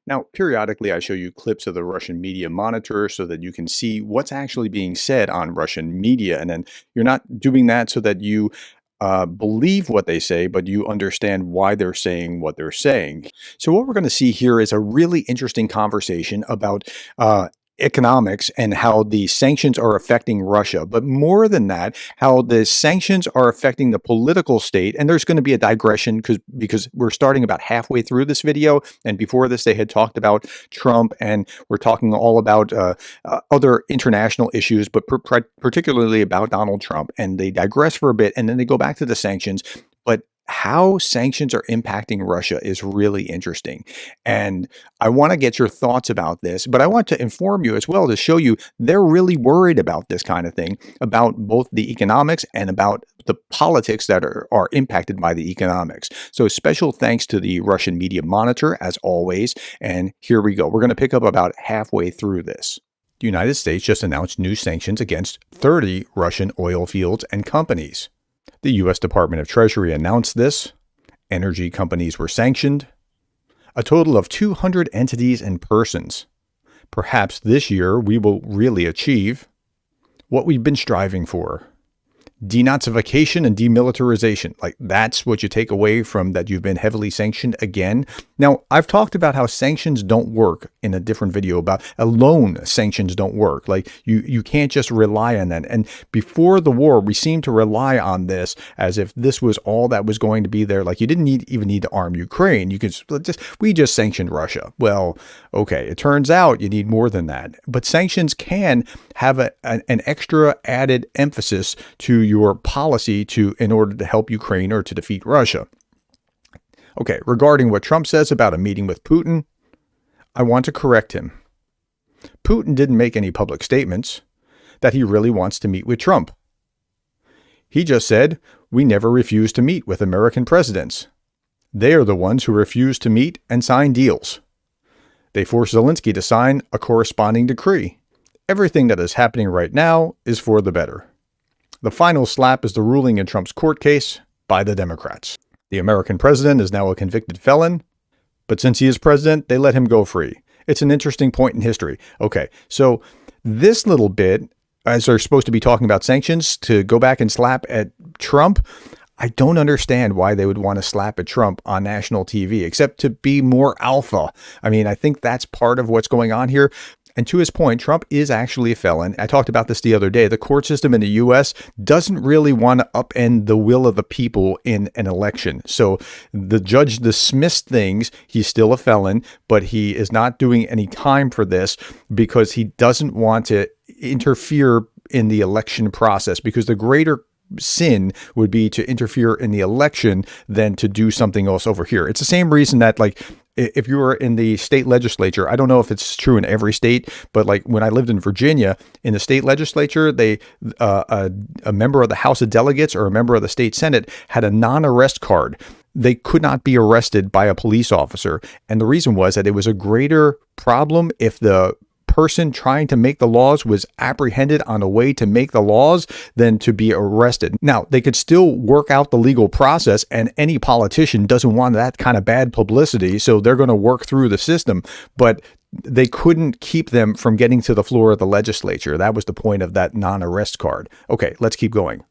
Now, periodically, I show you clips of the Russian media monitor so that you can see what's actually being said on Russian media. And then you're not doing that so that you believe what they say, but you understand why they're saying what they're saying. So, what we're going to see here is a really interesting conversation about economics and how the sanctions are affecting Russia. But more than that, how the sanctions are affecting the political state. And there's going to be a digression because we're starting about halfway through this video. And before this, they had talked about Trump, and we're talking all about other international issues, but particularly about Donald Trump. And they digress for a bit, and then they go back to the sanctions. But how sanctions are impacting Russia is really interesting. And I want to get your thoughts about this, but I want to inform you as well to show you they're really worried about this kind of thing, about both the economics and about the politics that are impacted by the economics. So special thanks to the Russian media monitor, as always. And here we go. We're going to pick up about halfway through this. The United States just announced new sanctions against 30 Russian oil fields and companies. The U.S. Department of Treasury announced this. Energy companies were sanctioned. A total of 200 entities and persons. Perhaps this year we will really achieve what we've been striving for. Denazification and demilitarization. Like, that's what you take away from that you've been heavily sanctioned again. Now, I've talked about how sanctions don't work in a different video about alone sanctions don't work. Like, you can't just rely on that. And before the war, we seemed to rely on this as if this was all that was going to be there. Like, you didn't even need to arm Ukraine. We just sanctioned Russia. Well, okay, it turns out you need more than that. But sanctions can have an extra added emphasis to your policy in order to help Ukraine or to defeat Russia. Okay, regarding what Trump says about a meeting with Putin, I want to correct him. Putin didn't make any public statements that he really wants to meet with Trump. He just said, "We never refuse to meet with American presidents. They are the ones who refuse to meet and sign deals. They forced Zelensky to sign a corresponding decree. Everything that is happening right now is for the better. The final slap is the ruling in Trump's court case by the Democrats. The American president is now a convicted felon, but since he is president, they let him go free. It's an interesting point in history." Okay, so this little bit, as they're supposed to be talking about sanctions, to go back and slap at Trump, I don't understand why they would want to slap at Trump on national TV, except to be more alpha. I mean, I think that's part of what's going on here. And to his point, Trump is actually a felon. I talked about this the other day. The court system in the U.S. doesn't really want to upend the will of the people in an election. So the judge dismissed things. He's still a felon, but he is not doing any time for this because he doesn't want to interfere in the election process, because the greater sin would be to interfere in the election than to do something else over here. It's the same reason that, like, if you were in the state legislature, I don't know if it's true in every state, but like when I lived in Virginia, in the state legislature, a member of the House of Delegates or a member of the state Senate had a non-arrest card. They could not be arrested by a police officer. And the reason was that it was a greater problem if the person trying to make the laws was apprehended on a way to make the laws than to be arrested. Now, they could still work out the legal process, and any politician doesn't want that kind of bad publicity, so they're going to work through the system. But they couldn't keep them from getting to the floor of the legislature. That was the point of that non-arrest card. Okay, let's keep going.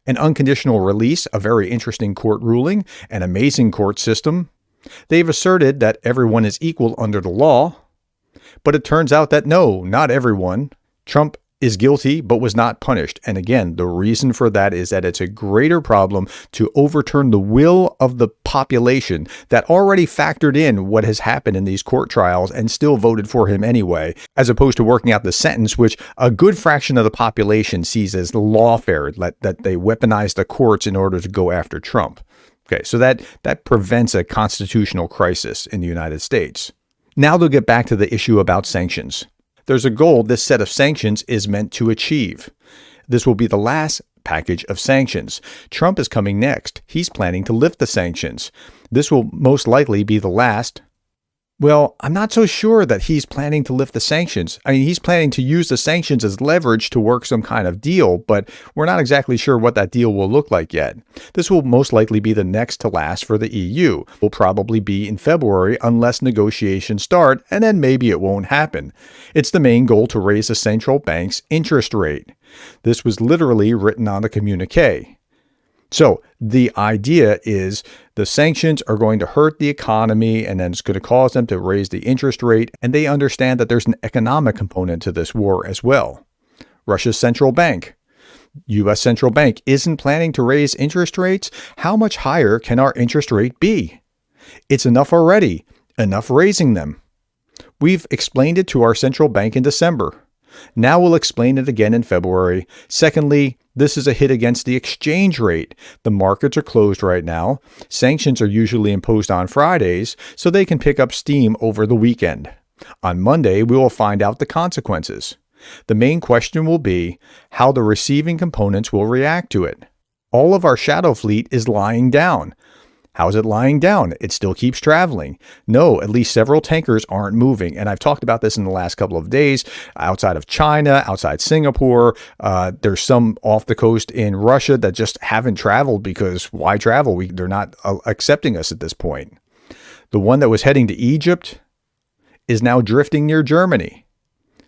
An unconditional release, a very interesting court ruling, an amazing court system. They've asserted that everyone is equal under the law. But it turns out that no, not everyone. Trump is guilty, but was not punished. And again, the reason for that is that it's a greater problem to overturn the will of the population that already factored in what has happened in these court trials and still voted for him anyway, as opposed to working out the sentence, which a good fraction of the population sees as lawfare, that they weaponize the courts in order to go after Trump. Okay, so that prevents a constitutional crisis in the United States. Now they'll get back to the issue about sanctions. There's a goal this set of sanctions is meant to achieve. This will be the last package of sanctions. Trump is coming next. He's planning to lift the sanctions. This will most likely be the last, Well, I'm not so sure that he's planning to lift the sanctions. I mean, he's planning to use the sanctions as leverage to work some kind of deal, but we're not exactly sure what that deal will look like yet. This will most likely be the next to last for the EU. Will probably be in February unless negotiations start, and then maybe it won't happen. It's the main goal to raise the central bank's interest rate. This was literally written on the communique. So the idea is the sanctions are going to hurt the economy, and then it's going to cause them to raise the interest rate. And they understand that there's an economic component to this war as well. Russia's central bank, U.S. central bank, isn't planning to raise interest rates. How much higher can our interest rate be? It's enough already, enough raising them. We've explained it to our central bank in December. Now we'll explain it again in February. Secondly, this is a hit against the exchange rate. The markets are closed right now. Sanctions are usually imposed on Fridays, so they can pick up steam over the weekend. On Monday, we will find out the consequences. The main question will be how the receiving components will react to it. All of our shadow fleet is lying down. How's it lying down? It still keeps traveling. No, at least several tankers aren't moving. And I've talked about this in the last couple of days. Outside of China, outside Singapore, there's some off the coast in Russia that just haven't traveled because why travel? They're not accepting us at this point. The one that was heading to Egypt is now drifting near Germany.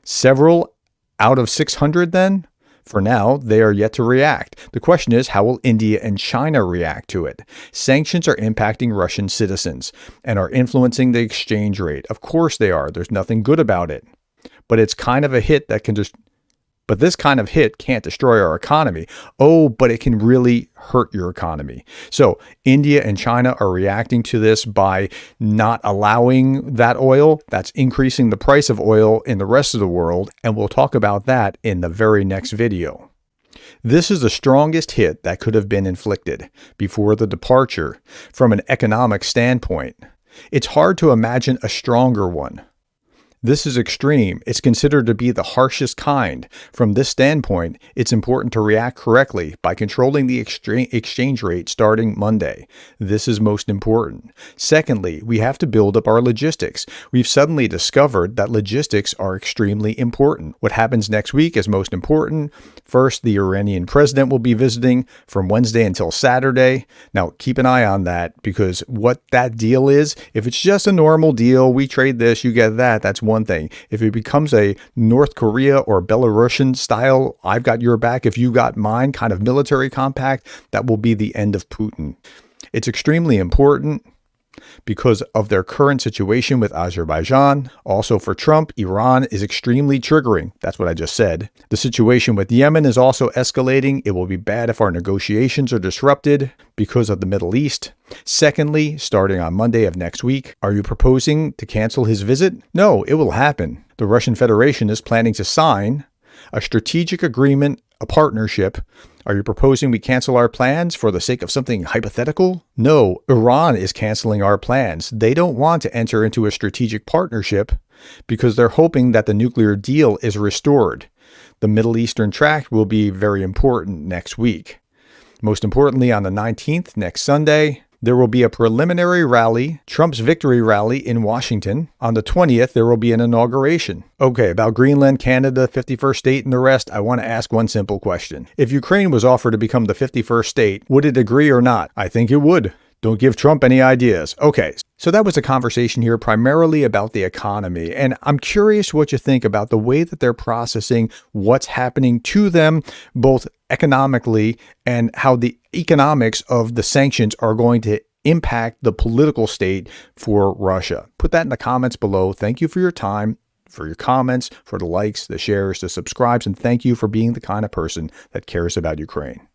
Several out of 600 then? For now, they are yet to react. The question is, how will India and China react to it? Sanctions are impacting Russian citizens and are influencing the exchange rate. Of course they are. There's nothing good about it. But it's kind of a hit that can just... But this kind of hit can't destroy our economy. Oh, but it can really hurt your economy. So India and China are reacting to this by not allowing that oil. That's increasing the price of oil in the rest of the world. And we'll talk about that in the very next video. This is the strongest hit that could have been inflicted before the departure from an economic standpoint. It's hard to imagine a stronger one. This is extreme. It's considered to be the harshest kind. From this standpoint, it's important to react correctly by controlling the exchange rate starting Monday. This is most important. Secondly, we have to build up our logistics. We've suddenly discovered that logistics are extremely important. What happens next week is most important. First, the Iranian president will be visiting from Wednesday until Saturday. Now, keep an eye on that because what that deal is, if it's just a normal deal, we trade this, you get that, that's one thing. If it becomes a North Korea or Belarusian style, I've got your back if you got mine kind of military compact, that will be the end of Putin. It's extremely important because of their current situation with Azerbaijan. Also for Trump, Iran is extremely triggering. That's what I just said. The situation with Yemen is also escalating. It will be bad if our negotiations are disrupted because of the Middle East. Secondly, starting on Monday of next week, are you proposing to cancel his visit? No, it will happen. The Russian Federation is planning to sign a strategic agreement, a partnership. Are you proposing we cancel our plans for the sake of something hypothetical? No, Iran is canceling our plans. They don't want to enter into a strategic partnership because they're hoping that the nuclear deal is restored. The Middle Eastern tract will be very important next week. Most importantly, on the 19th, next Sunday, there will be a preliminary rally, Trump's victory rally in Washington. On the 20th, there will be an inauguration. Okay, about Greenland, Canada, 51st state, and the rest, I want to ask one simple question. If Ukraine was offered to become the 51st state, would it agree or not? I think it would. Don't give Trump any ideas. Okay, so that was a conversation here primarily about the economy. And I'm curious what you think about the way that they're processing what's happening to them, both economically and how the economics of the sanctions are going to impact the political state for Russia. Put that in the comments below. Thank you for your time, for your comments, for the likes, the shares, the subscribes, and thank you for being the kind of person that cares about Ukraine.